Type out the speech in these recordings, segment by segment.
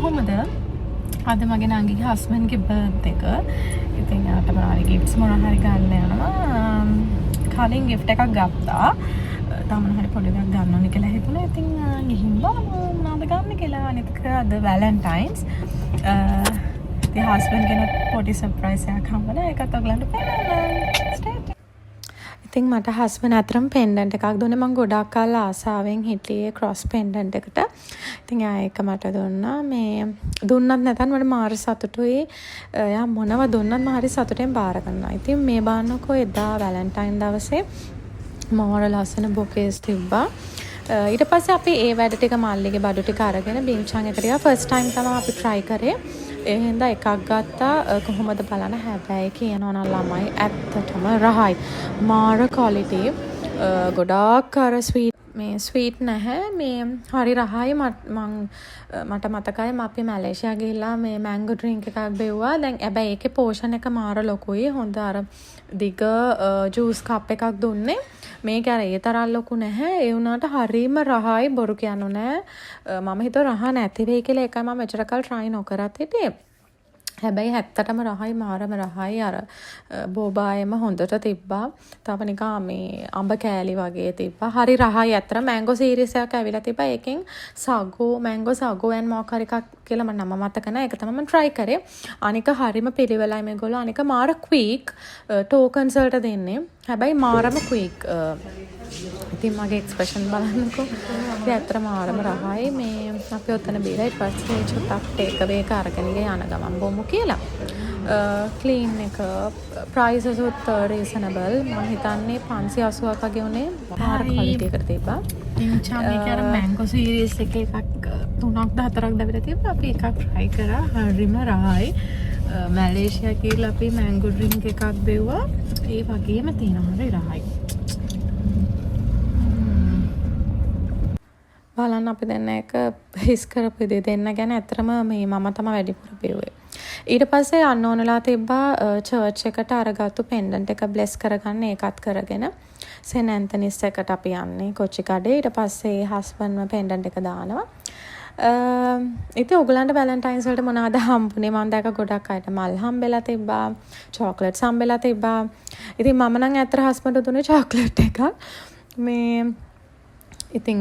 කොහොමද? අද මගේ නංගිගේ හස්බන්ඩ්ගේ බර්ත්ඩේ එක. ඉතින් යාට මොනවාරි ගිෆ්ට්ස් මොනවා හරි ගන්න යනවා. කලින් ගිෆ්ට් එකක් ගත්තා. තාම හරි පොඩි එකක් ගන්න ඕනේ කියලා හිතුණා. ඉතින් ගිහින් බලමු මොනවද ගන්න කියලා. අනිත් එක අද වැලන්ටයින්ස්. ඉතින් හස්බන්ඩ් කෙනෙක් පොඩි සර්ප්‍රයිස් එකක් හම්බුණා. ඒකත් ඔයගලන්ට පෙන්නන්න. ඉතින් මට හස්බන්ඩ් අතරම පෙන්ඩන්ට් එකක් දුන්නේ. මම ගොඩාක් කාල ආසාවෙන් හිටියේ ක්‍රොස් පෙන්ඩන්ට් එකට. ඉතින් එයා ඒක මට දුන්නා. මේ දුන්නත් නැතත් මට මාර සතුටුයි. එයා මොනව දුන්නත් මම හරි සතුටෙන් බාර ගන්නවා. ඉතින් මේ බාන්නකෝ එදා වැලන්ටයින් දවසේ මාර ලස්සන බොකේස් තිබ්බා. ඊට පස්සේ අපි ඒ වැඩ ටික මල්ලිගේ බඩු ටික අරගෙන බින්චන් එකට ගියා. ෆස්ට් ටයිම් තමයි අපි try කරේ. ඒ හින්දා එකක් ගත්තා. කොහොමද බලන්න. හැබැයි කියනවා නම් ළමයි ඇත්තටම රහයි. මාර quality. ගොඩාක් අර ස්වීට් නැහැ. මේ හරි රහයි. මට මතකයි අපි මැලේසියා ගිහිල්ලා මේ මැංගෝ ඩ්‍රින්ක් එකක් බෙව්වා. දැන් හැබැයි ඒකේ පෝෂන් එක මාර ලොකුයි. හොඳ අර දිග ජූස් කප් එකක් දුන්නේ. මේක අර ඒ තරම් ලොකු නැහැ. ඒ වුණාට හරීම රහයි. බොරු කියන්නු නෑ. මම හිතුවා රහ නැති වෙයි කියලා. ඒකයි මම මෙච්චර කල් try නොකරත් හිටියේ. හැබැයි ඇත්තටම රහයි. මාරම රහයි. අර බෝබායෙම හොඳට තිබ්බා. තව නිකන් මේ අඹ කෑලි වගේ තිබ්බා. හරි රහයි. ඇත්තට මැංගෝ සීරීස් එකක් ඇවිල්ලා තිබ්බා. ඒකෙන් මැංගෝ සගෝ and මොකක් හරි එකක් කියලා මම නම මතක නැහැ. ඒක තමයි මම try කරේ. අනික හරිම පිළිවෙලයි මේගොල්ලෝ. අනික මාර ක්වික් ටෝකන්ස් වලට දෙන්නේ. හැබැයි මාරම ක්වික්. ඉතින් මගේ එක්ස්ප්‍රෙෂන් බලන්නකෝ. ඉතින් ඇත්තට මාරම රහයි. මේ අපි ඔතන බීලා ඊට පස්සේ චුට්ටක් ටේක් අවේ එක අරගෙන යන ගමන් බොමු කියලා. ක්ලීන් එක ප්‍රයිසස් උත් රීසනබල්. මම හිතන්නේ 580ක් වගේ උනේ. මාර ක්වොලිටි එකට තිබ්බා. ඉන්චා මේක අර මැංගෝ සීරීස් එකක් 3ක් 4ක් දැවිලා තිබ්බා. අපි එකක් try කරා. හරිම රහයි. මැලේසියා කියලා අපි මැංගෝ ඩ්‍රින්ක් එකක් බෙව්වා. ඒ වගේම තියෙනවා හරි රහයි. බලන්න අපි දෙන්න එක හිස් කරපු දේ දෙන්න ගැන ඇත්තටම මේ මම තමයි වැඩිපුර බෙව්වේ. ඊට පස්සේ අන්නෝනලා තිබ්බා චර්ච් එකට අරගත්තු පෙන්ඩන්ට් එක බ්ලෙස් කරගන්න ඒකත් කරගෙන සෙන් ඇන්තනිස් එකට අපි යන්නේ කොච්චි කඩේ. ඊට පස්සේ හස්බන්ඩ්ම පෙන්ඩන්ට් එක දානවා. ඉතින් ඔයගලන්ට වැලන්ටයින්ස් වලට මොනවද හම්බුනේ? මම දැක්ක ගොඩක් අයට මල් හම්බෙලා තිබ්බා, චොක්ලට්ස් හම්බෙලා තිබ්බා. ඉතින් මම නම් ඇත්තට හස්බන්ඩ්ට දුන්නේ චොක්ලට් එකක්. මේ ඉතින්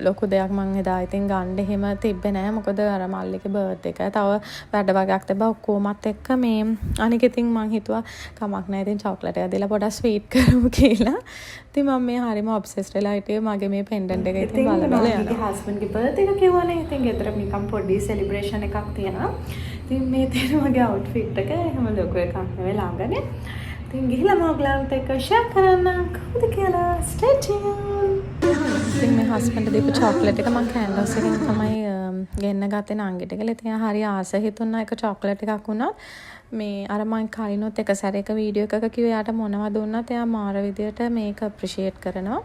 ලොකු දෙයක් මං එදා ඉතින් ගන්න එහෙම තිබ්බේ නෑ. මොකද අර මල්ලිගේ බර්ත්ඩේ එක. තව වැඩ වගේක් තිබ්බා ඔක්කොමත් එක්ක මේ අනික ඉතින් මං හිතුවා කමක් නෑ ඉතින් චොක්ලට් එකක් දීලා පොඩක් ස්වීට් කරමු කියලා. ඉතින් මම මේ හරිම ඔබ්සෙස්ඩ් වෙලා හිටියේ මගේ මේ පෙන්ඩන්ට් එක ඉතින් බල බල යනවා. මගේ හස්බන්ඩ්ගේ බර්ත්ඩේ එක කිව්වනේ. ඉතින් ගෙදර නිකන් පොඩි සෙලිබ්‍රේෂන් එකක් තියෙනවා. ඉතින් මේ තියෙන මගේ අවුට්ෆිට් එක එහෙම ලොකු එකක් නෙවෙයි ළඟනේ. ඉතින් ගිහිල්ලා මම ඔයගලන්ට එක්ක ෂෙයා කරන්න කොහොමද කියලා ස්ටේ ටියුන්. ඉතින් මේ හස්බන්ඩ් දීපු චොක්ලට් එක මම කැන්ඩල්ස් එකෙන් තමයි ගෙන්න ගත්තේ නංගිට කියලා. ඉතින් හරි ආස හිතුණා එක චොක්ලට් එකක් වුණත් මේ අර මම කලිනුත් එක සැරයක වීඩියෝ එකක කිව්වා යාට මොනවද දුන්නත් එයා මාර විදියට මේක අප්‍රීෂিয়েට් කරනවා.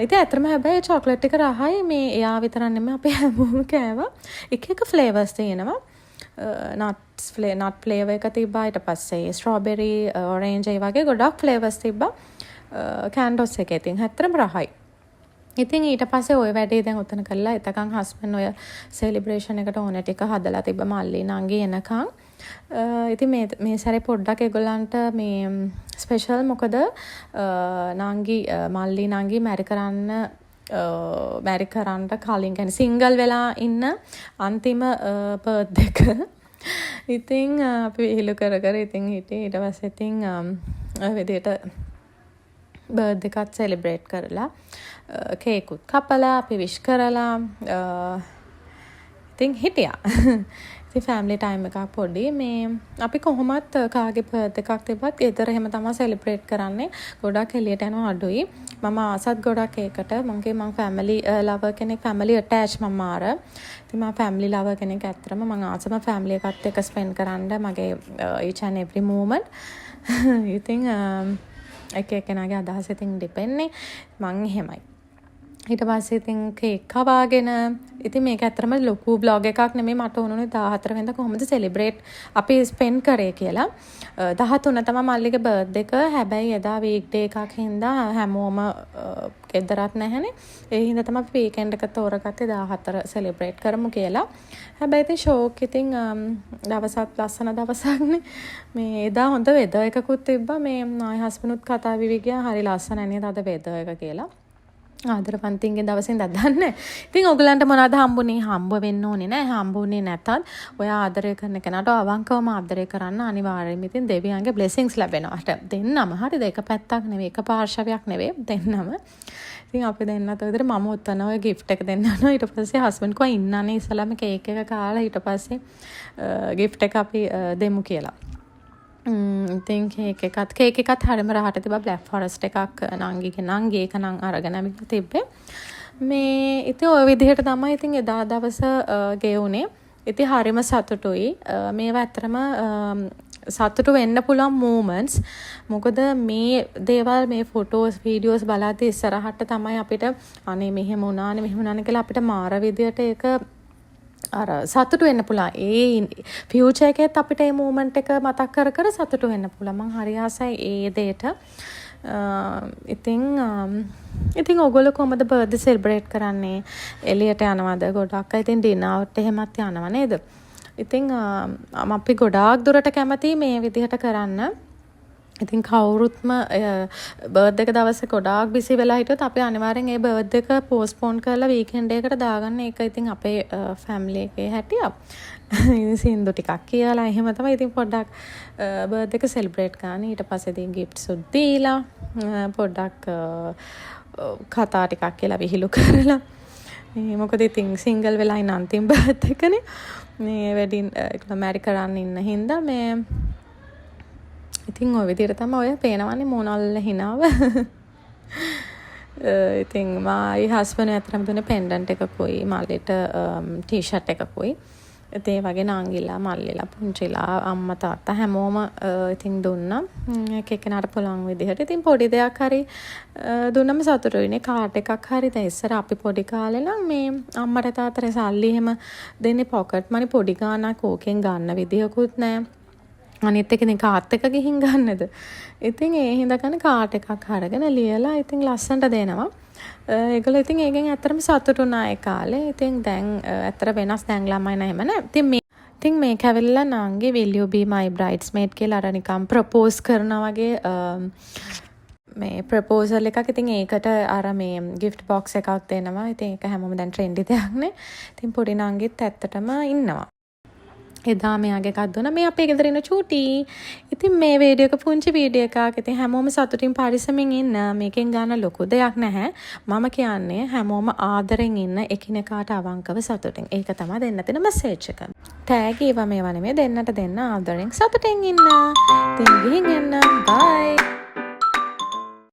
ඉතින් ඇත්තටම හැබැයි චොක්ලට් එක රහයි. මේ එයා විතරක් නෙමෙයි අපි හැමෝම කෑවා. එක එක ෆ්ලේවර්ස් තියෙනවා. නට් ෆ්ලේවර් එක තිබ්බා. ඊට පස්සේ ස්ට්‍රොබෙරි ඔරේන්ජ් ඒ වගේ ගොඩක් ෆ්ලේවර්ස් තිබ්බා කැන්ඩල්ස් එකේ. ඉතින් ඇත්තටම රහයි. ඉතින් ඊට පස්සේ ওই වැඩේ දැන් උතන කළා. එතකන් හස්බන්ඩ් ඔය සෙලිබ්‍රේෂන් එකට ඕන ටික හදලා තිබ්බ මල්ලි නංගි එනකන්. ඉතින් මේ සැරේ පොඩ්ඩක් ඒගොල්ලන්ට මේ ස්පෙෂල්. මොකද නංගි මල්ලි නංගි මැරි කරන්න කලින් කියන්නේ සිංගල් වෙලා ඉන්න අන්තිම බර්ත්ඩේ එක. ඉතින් අපි විහිළු කර ඉතින් හිටියේ. ඊට පස්සේ ඉතින් ඔය විදිහට බර්ත්ඩේ එකත් සෙලිබ්‍රේට් කරලා කේකුත් කපලා අපි විශ් කරලා ඉතින් හිටියා. ඉතින් ෆැමිලි ටයිම් එකක් පොඩි. මේ අපි කොහොමත් කාගේ බර්ත්ඩේ එකක් තිබ්බත් ගෙදර එහෙම තමයි සෙලිබ්‍රේට් කරන්නේ. ගොඩක් එළියට යනවා අඩුයි. මම ආසත් ගොඩක් ඒකට. මම ෆැමිලි ලවර් කෙනෙක්. ෆැමිලි ඇටච් මම මාර. ඉතින් මම ෆැමිලි ලවර් කෙනෙක් ඇත්තටම. මම ආසම ෆැමිලි එකත් එක්ක ස්පෙන්ඩ් කරන්න මගේ each and every moment. ඉතින් එක එකනාගේ අදහස ඉතින් ඩිපෙන්ඩ්නේ. මං එහෙමයි. ඊට පස්සේ ඉතින් කේක් කවාගෙන ඉතින් මේක ඇත්තටම ලොකු බ්ලොග් එකක් නෙමෙයි මට ඕනුනේ 14 වෙනිදා කොහොමද සෙලිබ්‍රේට් අපි ස්පෙන්ඩ් කරේ කියලා 13 තමයි මල්ලිගේ බර්ත්ඩේ එක හැබැයි එදා වීක් ඩේ එකක් හින්දා හැමෝම ගෙදරත් නැහැනේ ඒ හින්දා තමයි අපි වීකෙන්ඩ් එක තෝරගත්තේ 14 සෙලිබ්‍රේට් කරමු කියලා හැබැයි ඉතින් ෂෝක් ඉතින් දවසක් ලස්සන දවසක්නේ මේ එදා හොඳ වෙදර් එකකුත් තිබ්බා මේ මායි හස්බන්ඩ්ුත් කතා විවි ගියා හරි ලස්සනයි නේද අද වෙදර් එක කියලා ආදරපන්තින්ගේ දවසින් දන්නේ. ඉතින් ඔයගලන්ට මොනවද හම්බුනේ? හම්බ වෙන්න ඕනේ නෑ. හම්බුනේ නැතත් ඔයා ආදරය කරන කෙනාට අවංකවම ආදරය කරන්න අනිවාර්යයෙන්ම ඉතින් දෙවියන්ගේ බ්ලෙසිංස් ලැබෙනවා. දෙන්නම හරිද? එක පැත්තක් නෙවෙයි, එක පාර්ශවයක් නෙවෙයි දෙන්නම. ඉතින් අපි දෙන්නත් ඔය විදිහට මම උත්තන ඔය gift එක දෙන්න යනවා. ඊට පස්සේ හස්බන්ඩ් කෝ ඉන්නනේ ඉස්සලම කේක් එක කාලා ඊට පස්සේ gift එක අපි දෙමු කියලා. ඉතින් කේක් එකත් හරිම රහට තිබ්බා බ්ලැක් ෆොරස්ට් එකක් නංගි ඒක නම් අරගෙන ඇවිත් තිබ්බේ මේ ඉතින් ওই විදිහට තමයි ඉතින් එදා දවස ගෙවුනේ ඉතින් හරිම සතුටුයි මේවා ඇත්තටම සතුටු වෙන්න පුළුවන් moments මොකද මේ දේවල් මේ ෆොටෝස් වීඩියෝස් බලද්දී ඉස්සරහට තමයි අපිට අනේ මෙහෙම වුණානේ කියලා අපිට මාර විදියට ඒක අර සතුටු වෙන්න පුළුවන් ඒ ෆියුචර් එකේත් අපිට මේ මොමන්ට් එක මතක් කර සතුටු වෙන්න පුළුවන් මම හරි ආසයි ඒ දෙයට ඉතින් ඔයගොල්ලෝ කොහමද බර්ත්ඩේ සෙලිබ්‍රේට් කරන්නේ එළියට යනවද ගොඩක් අය ඉතින් ඩිනර් අවුට් එහෙමත් යනවා නේද ඉතින් අපි ගොඩාක් දුරට කැමති මේ විදිහට කරන්න ඉතින් කවුරුත්ම බර්ත්ඩේ එක දවසේ ගොඩාක් බිසි වෙලා හිටියොත් අපි අනිවාර්යෙන් ඒ බර්ත්ඩේ එක පෝස්ට්පෝන් කරලා වීකෙන්ඩ් එකකට දාගන්න ඒක ඉතින් අපේ ෆැමිලි එකේ හැටියක්. ඉතින් සින්දු ටිකක් කියලා එහෙම තමයි ඉතින් පොඩ්ඩක් බර්ත්ඩේ එක සෙලිබ්‍රේට් කරන්න. ඊට පස්සේ ඉතින් ගිෆ්ට්ස් උත් දීලා පොඩ්ඩක් කතා ටිකක් කියලා විහිළු කරලා. මේ මොකද ඉතින් සිංගල් වෙලා ඉන්න අන්තිම බර්ත්ඩේ එකනේ. මේ වෙඩින් ඒක මැරි කරන්න ඉන්න හින්දා මේ ඉතින් ඔය විදිහට තමයි ඔය පේනවන්නේ මොනල්ල හිනාව. ඉතින් මායි හස්බන්ඩ් ඇත්තටම දුන්නේ පෙන්ඩන්ට් එකකුයි මල්ලිට ටී-ෂර්ට් එකකුයි. ඒ වගේ නාංගිලා මල්ලිලා පුංචිලා අම්මා තාත්තා හැමෝම ඉතින් දුන්නා. එක එකනට පුළුවන් විදිහට. ඉතින් පොඩි දෙයක් හරි දුන්නම සතුටුයිනේ. කාඩ් එකක් හරි දැන් ඉස්සර අපි පොඩි කාලේ නම් මේ අම්මට තාත්තට සල්ලි එහෙම දෙන්නේ පොකට් මනි පොඩි ගාණක් ඕකෙන් ගන්න විදියකුත් නැහැ. අනිත් එක ඉතින් කාට් එක ගිහින් ගන්නද. ඉතින් ඒ හින්දා ගන්න කාට් එකක් අරගෙන ලියලා ඉතින් ලස්සනට දෙනවා. ඒගොල්ලෝ ඉතින් ඒකෙන් ඇත්තටම සතුටුුණා ඒ කාලේ. ඉතින් දැන් ඇත්තට වෙනස් දැන් ළමයි නෑ එහෙම නෑ. ඉතින් මේක ඇවිල්ලා නංගි will you be my bridesmaid කියලා අර නිකන් ප්‍රොපෝස් කරනවා වගේ මේ ප්‍රොපෝසල් එකක් ඉතින් ඒකට අර මේ gift box එකක් දෙනවා. ඉතින් ඒක හැමෝම දැන් ට්‍රෙන්ඩි දෙයක් නේ. ඉතින් පොඩි නංගිත් ඇත්තටම ඉන්නවා. එදා මෙයාගේ එකක් දුන්නා මේ අපේ ගෙදර ඉන්න චූටි. ඉතින් මේ වීඩියෝ එක පුංචි වීඩියෝ එකක්. ඉතින් හැමෝම සතුටින් පරිස්සමින් ඉන්න. මේකෙන් ගන්න ලොකු දෙයක් නැහැ. මම කියන්නේ හැමෝම ආදරෙන් ඉන්න එකිනෙකාට අවංකව සතුටින්. ඒක තමයි දෙන්න තියෙන මැසේජ් එක. ටැග් ඒවා මේවා නෙමෙයි දෙන්නට දෙන්න ආදරෙන් සතුටින් ඉන්න. ඉතින් ගිහින්